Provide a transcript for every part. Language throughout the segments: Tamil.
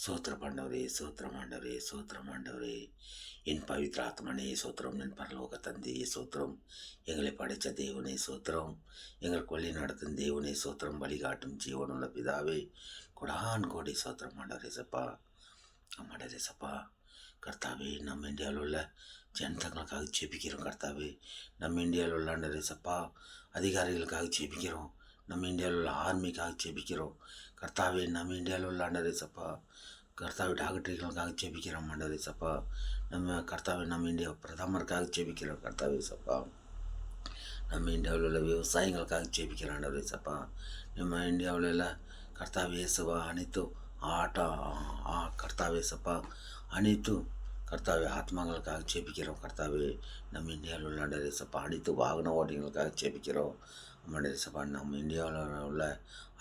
சோத்திரம் ஆண்டவரே, சோத்திரம் ஆண்டவரே, சோத்திரம் ஆண்டவரே. என் பவித்ர ஆத்மனே சோத்திரம், என் பரலோக தந்தையே சோத்திரம், எங்களை படைத்த தேவனே சோத்திரம், எங்கள் கொள்ளை நடத்தும் தேவனே சோத்திரம், வழிகாட்டும் ஜீவனுள்ள பிதாவே கொடான் கோடி சோத்திரம் ஆண்டவரே சப்பா. ஆமாண்டரே சப்பா. கர்த்தாவே, நம்ம இந்தியாவில் உள்ள ஜனதங்களுக்காக ஜெபிக்கிறோம். கர்த்தாவே, நம்ம இந்தியாவில் உள்ள ஆண்டவரே சப்பா அதிகாரிகளுக்காக ஜெபிக்கிறோம். நம்ம இந்தியாவில் உள்ள ஆர்மிக்காக ஜெபிக்கிறோம். கர்த்தாவே, நம்ம இந்தியாவில் உள்ள ஆண்டவரே சப்பா கர்த்தாவே டாக்டர்களுக்காக ஜெபிக்கிறோம். ஆண்டவரே சப்பா கர்த்தாவே, நம்ம இந்தியா பிரதமருக்காக ஜெபிக்கிறோம். கர்த்தாவே சப்பா, நம்ம இந்தியாவில் உள்ள விவசாயிகளுக்காக ஜெபிக்கிறோம். ஆண்டவரே சப்பா, நம்ம இந்தியாவில் உள்ள கர்த்தாவே சபா அனைத்தும் கர்த்தாவே சப்பா அனைத்து கர்த்தாவே ஆத்மாக்களுக்காக ஜெபிக்கிறோம். கர்த்தாவே, நம்ம இந்தியாவில் உள்ள ஆண்டவரே சப்பா அனைத்து வாகன ஓட்டிகளுக்காக ஜெபிக்கிறோம். ஆண்டவரே சப்பா, நம்ம இந்தியாவில் உள்ள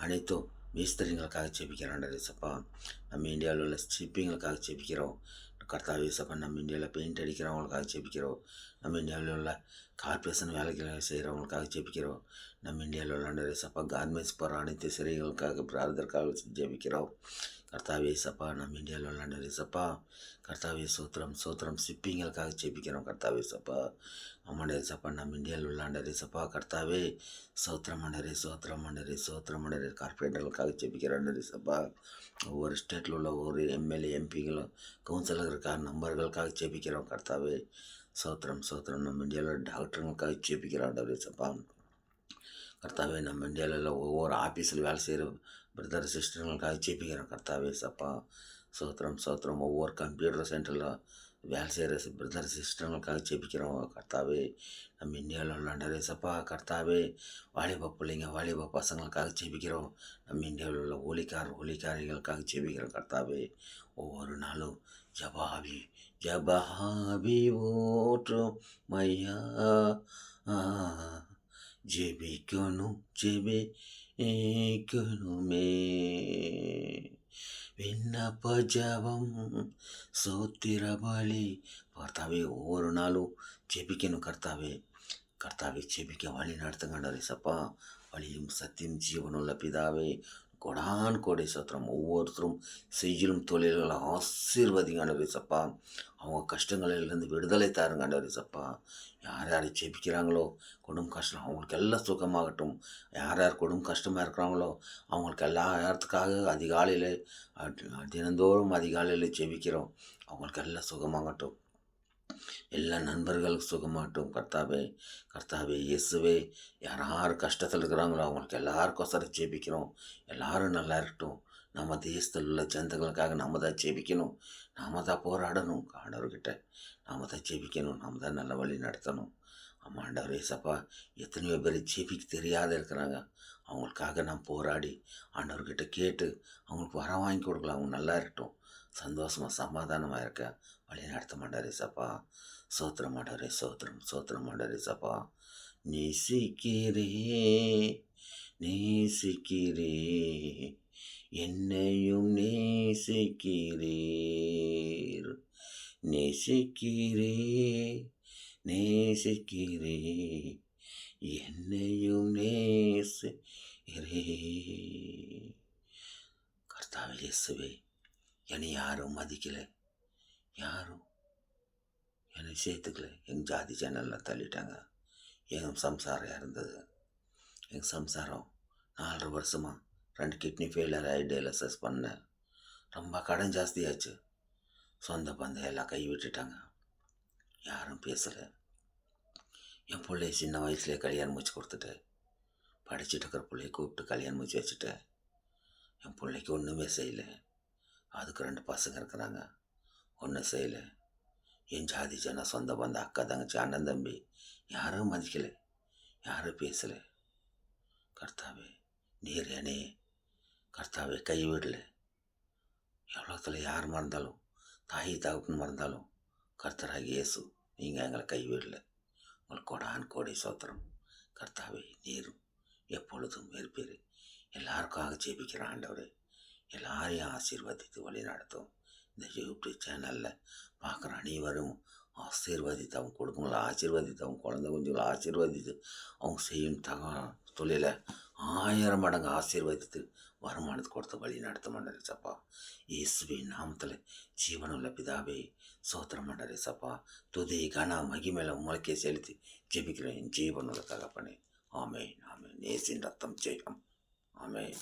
அனைத்து மேஸ்திரிங்களுக்காக ஜெபிக்கிறோம். ஆண்டவரே சப்பா, நம்ம இந்தியாவில் உள்ள ஷிப்பிங்களுக்காக ஜெபிக்கிறோம். கர்த்தாவே சப்பா, நம்ம இந்தியாவில் பெயிண்ட் அடிக்கிறவங்களுக்காக ஜெபிக்கிறோம். நம்ம இந்தியாவில் உள்ள கார்பரேஷன் வேலைகளை செய்கிறவங்களுக்காக ஜெபிக்கிறோம். நம்ம இந்தியாவில் உள்ள ஆண்டவரே சப்பா கார்மெண்ட்ஸ் போகிற அனைத்து சிறைகளுக்காக பிரார்த்தற்காக ஜெபிக்கிறோம். கர்த்தாவே சப்பா, நம்ம இந்தியாவில் உள்ள ஆண்டவரே சப்பா கர்த்தாவே சோத்திரம் சோத்திரம் ஷிப்பிங்களுக்காக ஜெபிக்கிறோம். கர்த்தாவே சப்பா ஆமாண்டரே சப்பா, நம்ம இந்தியாவில் உள்ள ஆண்டவரே சப்பா கர்த்தாவே சோத்திரம் ஆண்டவரே, சோத்திரம் ஆண்டவரே, சோத்திரம் ஆண்டவரே. கார்பரேட்டர்களுக்காக ஜெபிக்கிற ஆண்டவரே சப்பா, ஒவ்வொரு ஸ்டேட்டில் உள்ள ஒவ்வொரு எம்எல்ஏ எம்பிகளும் கவுன்சிலர்களுக்காக நம்பர்களுக்காக ஜெபிக்கிறோம். கர்த்தாவே சோத்திரம் சோத்திரம். நம்ம இந்தியாவில் டாக்டருங்களுக்காக ஜெபிக்கிற ஆண்டவரே சப்பா கர்த்தாவே, நம்ம இந்தியாவில் ஒவ்வொரு ஆஃபீஸில் வேலை செய்கிற பிரதர் சிஸ்டர்களுக்காக ஜெபிக்கிறோம். கர்த்தாவே சப்பா சோத்திரம் சோத்திரம். ஒவ்வொரு கம்ப்யூட்டர் சென்டரில் வேலை செய்கிற பிரதர் சிஸ்டர்களுக்காக ஜெபிக்கிறோம். கர்த்தாவே, நம்ம இந்தியாவில் உள்ள சப்பா கர்த்தாவே வாலிப பிள்ளைங்க வாலிப பசங்களுக்காக ஜெபிக்கிறோம். நம்ம இந்தியாவில் உள்ள ஒலிக்காரிகளுக்காக ஜெபிக்கிறோம். கர்த்தாவே, ஒவ்வொரு நாளும் ஜபாவி ஜபாவி ஓற்றும் மையா ஜெபிக்கணும் ஜெபிக்கணுமே, விண்ணப்ப ஜபம் சோத்திர பலி. கர்த்தாவே, ஒவ்வொரு நாளும் ஜெபிக்கணும். கர்த்தாவே கர்த்தாவே ஜெபிக்க வழி நடத்துங்க ஆண்டவரே சப்பா. வழியும் சத்தியம் ஜீவனுள்ள பிதாவே கொடான் கோடை சத்திரம். ஒவ்வொருத்தரும் செய்யலும் தொழில்களை ஆசீர்வதிங்க ஆண்டவரே சப்பா. அவங்க கஷ்டங்களிலிருந்து விடுதலை தாருங்க ஆண்டவரே சப்பா. யார் யார் ஜெபிக்கிறாங்களோ கொடும் கஷ்டம் அவங்களுக்கு எல்லாம் சுகமாகட்டும். யார் யார் கொடும் கஷ்டமாக இருக்கிறாங்களோ அவங்களுக்கு எல்லா இடத்துக்காக அதிகாலையில் தினந்தோறும் அதிகாலையில் ஜெபிக்கிறோம். அவங்களுக்கு எல்லாம் சுகமாகட்டும். எல்லா நண்பர்களுக்கு சுகமாகட்டும். கர்த்தாவே இயேசுவே, யார் கஷ்டத்தில் இருக்கிறாங்களோ அவங்களுக்கு எல்லாருக்கோசரம் ஜெபிக்கிறோம். எல்லாரும் நல்லா இருக்கட்டும். நம்ம தேசத்தில் உள்ள ஜனங்களுக்காக நம்ம தான் ஜெபிக்கணும். நாம் தான் போராடணும். ஆண்டவர்கிட்ட நாம் தான் ஜெபிக்கணும். நாம் தான் நல்ல வழி நடத்தணும். ஆமாம் ஆண்டவரே சப்பா, எத்தனையோ பேர் ஜெபிக்க தெரியாத இருக்கிறாங்க. அவங்களுக்காக நான் போராடி ஆண்டவர்கிட்ட கேட்டு அவங்களுக்கு வர வாங்கி கொடுக்கலாம். அவங்க நல்லா இருக்கட்டும், சந்தோஷமாக சமாதானமாக இருக்க வழி நடத்த மாட்டாரே சப்பா. சோத்திரம் மாட்டாரே, சோத்திரம் சோத்திரம் மாட்டாரே சப்பா. நேசிக்கிறே நேசிக்கிறே என்னையும் நேசிக்கிறீர், நேசிக்கிறே நேசிக்கிறே என்னையும் நேசிக்கிறே. கர்த்தாவே இயேசுவே, என்னை யாரும் மதிக்கலை, யாரும் என்னை சேர்த்துக்கல. எங்கள் ஜாதி சேனலில் தள்ளிட்டாங்க. எங்கள் சம்சாரம் இருந்தது. எங்கள் சம்சாரம் 4.5 வருஷமாக 2 கிட்னி ஃபெயிலியர் ஆகி டயாலிசிஸ் பண்ணேன். ரொம்ப கடன் ஜாஸ்தியாச்சு. சொந்த பந்தம் எல்லாம் கை விட்டுட்டாங்க. யாரும் பேசலை. என் பிள்ளைய சின்ன வயசுலேயே கல்யாணம் முடிச்சு கொடுத்துட்டேன். படிச்சுட்டு இருக்கிற பிள்ளைய கூப்பிட்டு கல்யாணம் முடிச்சு வச்சுட்டேன். என் பிள்ளைக்கு ஒன்றுமே செய்யலை. அதுக்கு 2 பசங்க இருக்கிறாங்க, ஒன்றும் செய்யலை. என் ஜாதி ஜன சொந்த பந்த அக்கா தங்கச்சி அண்ணன் தம்பி யாரும் மதிக்கலை, யாரும் பேசலை. கர்த்தாவே, நீர் என்னே கர்த்தாவே கைவிடலை. எவ்வளோத்துல யார் மறந்தாலும், தாய் தகப்பன் மறந்தாலும், கர்த்தராக இயேசு நீங்கள் எங்களை கைவிடலை. உங்கள் கொடான் கோடை சோத்திரம். கர்த்தாவே, நீரும் எப்பொழுதும் இருப்பீர். எல்லாருக்காக ஜெபிக்கிற ஆண்டவரே, எல்லாரையும் ஆசீர்வதித்து வழி நடத்தும். இந்த யூடியூப் சேனலில் பார்க்குற அனைவரும் ஆசீர்வதித்து அவங்க குடும்பங்களை ஆசீர்வதித்து அவங்க குழந்தை குஞ்சுகளை ஆசீர்வதித்து அவங்க செய்யும் தொழிலை 1000 மடங்கு ஆசீர்வதித்து வருமானத்தை கொடுத்து வழி நடத்த மாட்டாரு சப்பா. இயேசுவின் நாமத்தில் ஜீவனுள்ள பிதாவே சோத்திரம் மாட்டாரு சப்பா. துதி கன மகிமேல முளைக்கே செலுத்தி ஜெபிக்கிறேன் என் ஜீவனுள்ள தகப்பனே. ஆமென் ஆமென். இயேசுவின் ரத்தம் ஜெயம். ஆமென்.